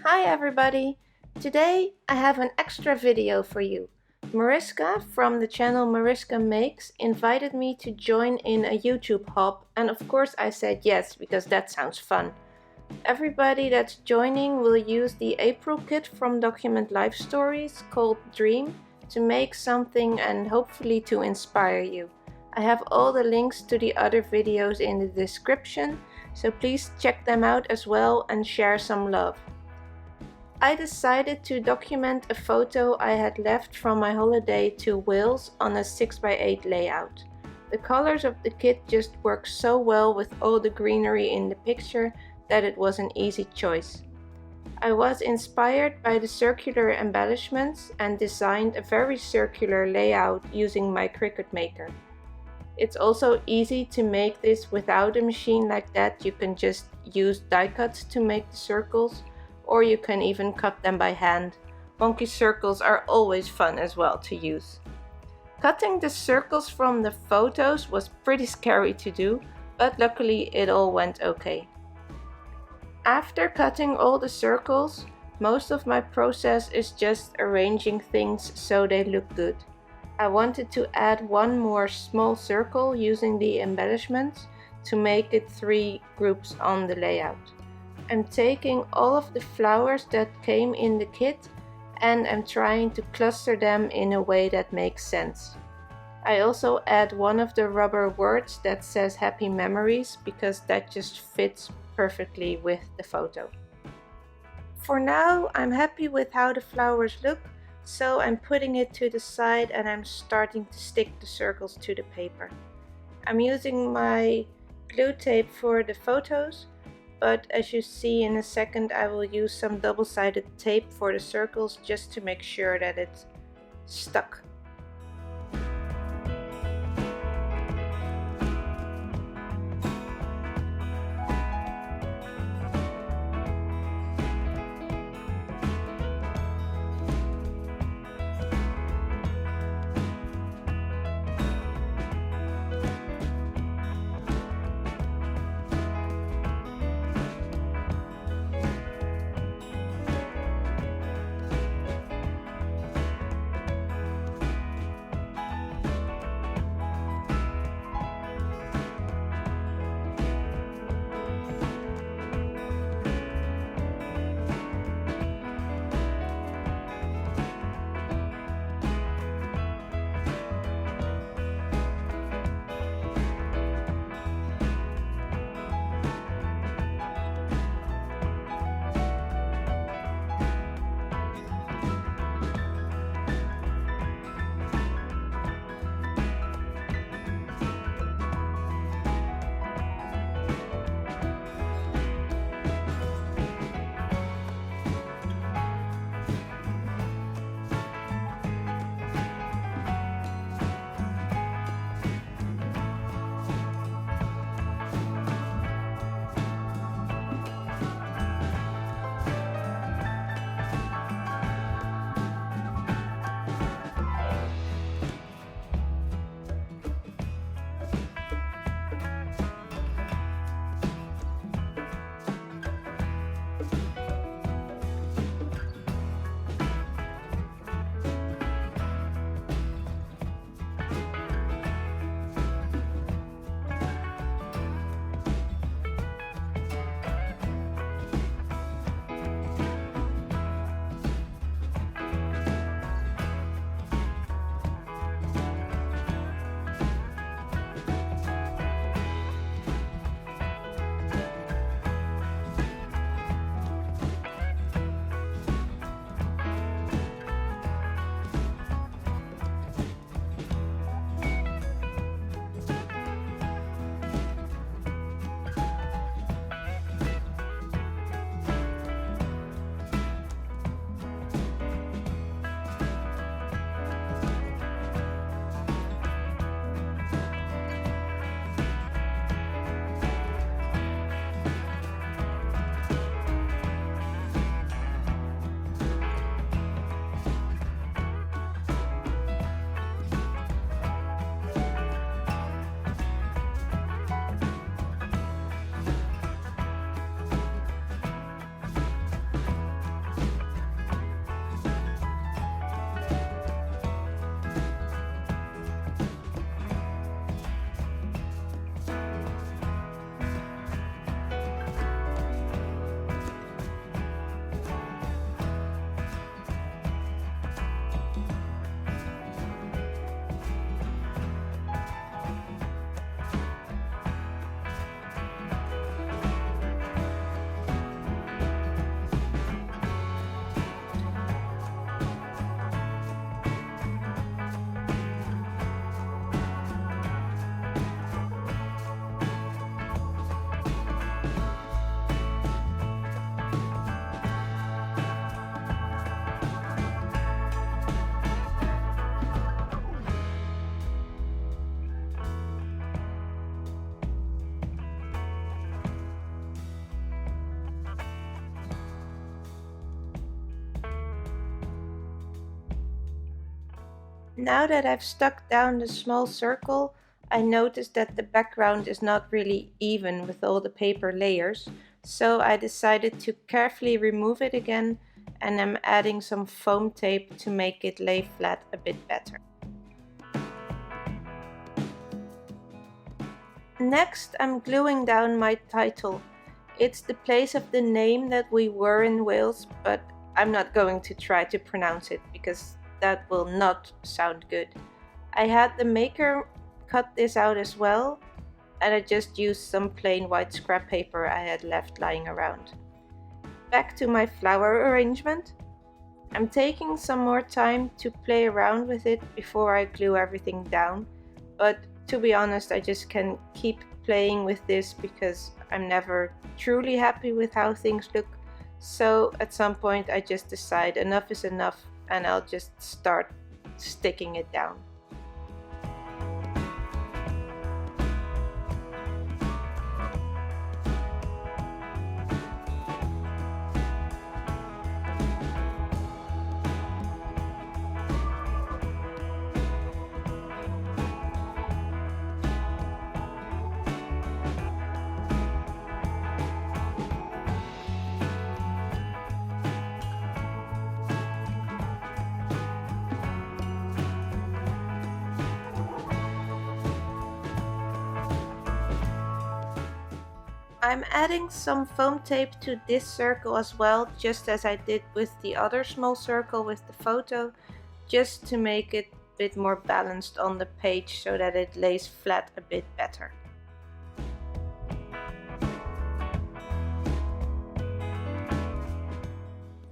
Hi everybody! Today I have an extra video for you. Mariska from the channel Mariska Makes invited me to join in a YouTube hop, and of course I said yes because that sounds fun. Everybody that's joining will use the April kit from Document Life Stories called Dream to make something and hopefully to inspire you. I have all the links to the other videos in the description, so please check them out as well and share some love. I decided to document a photo I had left from my holiday to Wales on a 6x8 layout. The colors of the kit just work so well with all the greenery in the picture that it was an easy choice. I was inspired by the circular embellishments and designed a very circular layout using my Cricut Maker. It's also easy to make this without a machine like that. You can just use die cuts to make the circles, or you can even cut them by hand. Wonky circles are always fun as well to use. Cutting the circles from the photos was pretty scary to do, but luckily it all went okay. After cutting all the circles, most of my process is just arranging things so they look good. I wanted to add one more small circle using the embellishments to make it 3 groups on the layout. I'm taking all of the flowers that came in the kit and I'm trying to cluster them in a way that makes sense. I also add one of the rubber words that says happy memories because that just fits perfectly with the photo. For now, I'm happy with how the flowers look, so I'm putting it to the side and I'm starting to stick the circles to the paper. I'm using my glue tape for the photos, but as you see in a second I will use some double-sided tape for the circles just to make sure that it's stuck. Now that I've stuck down the small circle, I noticed that the background is not really even with all the paper layers, so I decided to carefully remove it again, and I'm adding some foam tape to make it lay flat a bit better. Next, I'm gluing down my title. It's the place of the name that we were in Wales, but I'm not going to try to pronounce it because that will not sound good. I had the maker cut this out as well, and I just used some plain white scrap paper I had left lying around. Back to my flower arrangement. I'm taking some more time to play around with it before I glue everything down, but to be honest, I just can keep playing with this because I'm never truly happy with how things look. So at some point I just decide enough is enough and I'll just start sticking it down. I'm adding some foam tape to this circle as well, just as I did with the other small circle with the photo, just to make it a bit more balanced on the page so that it lays flat a bit better.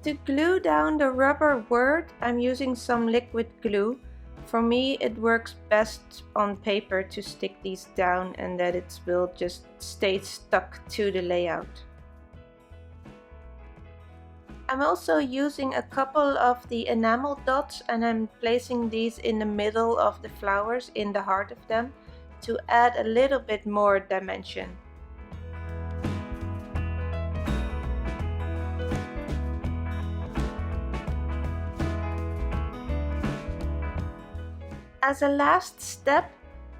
To glue down the rubber word, I'm using some liquid glue. For me, it works best on paper to stick these down and that it will just stay stuck to the layout. I'm also using a couple of the enamel dots and I'm placing these in the middle of the flowers, in the heart of them, to add a little bit more dimension. As a last step,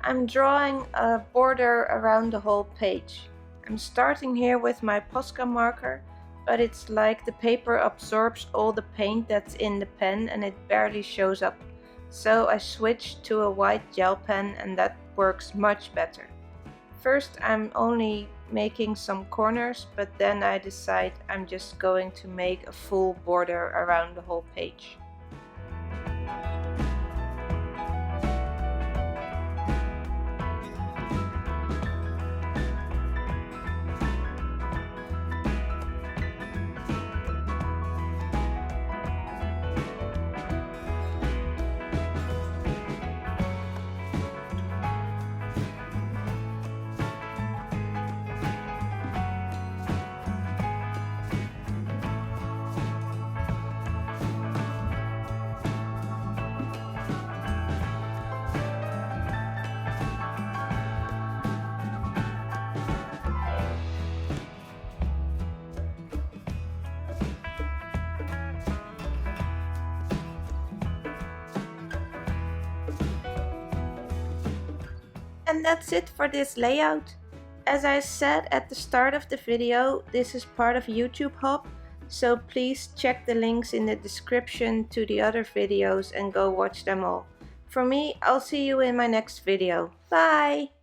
I'm drawing a border around the whole page. I'm starting here with my Posca marker, but it's like the paper absorbs all the paint that's in the pen and it barely shows up. So I switched to a white gel pen and that works much better. First I'm only making some corners, but then I decide I'm just going to make a full border around the whole page. And that's it for this layout. As I said at the start of the video, this is part of YouTube Hop, so please check the links in the description to the other videos and go watch them all. For me, I'll see you in my next video. Bye!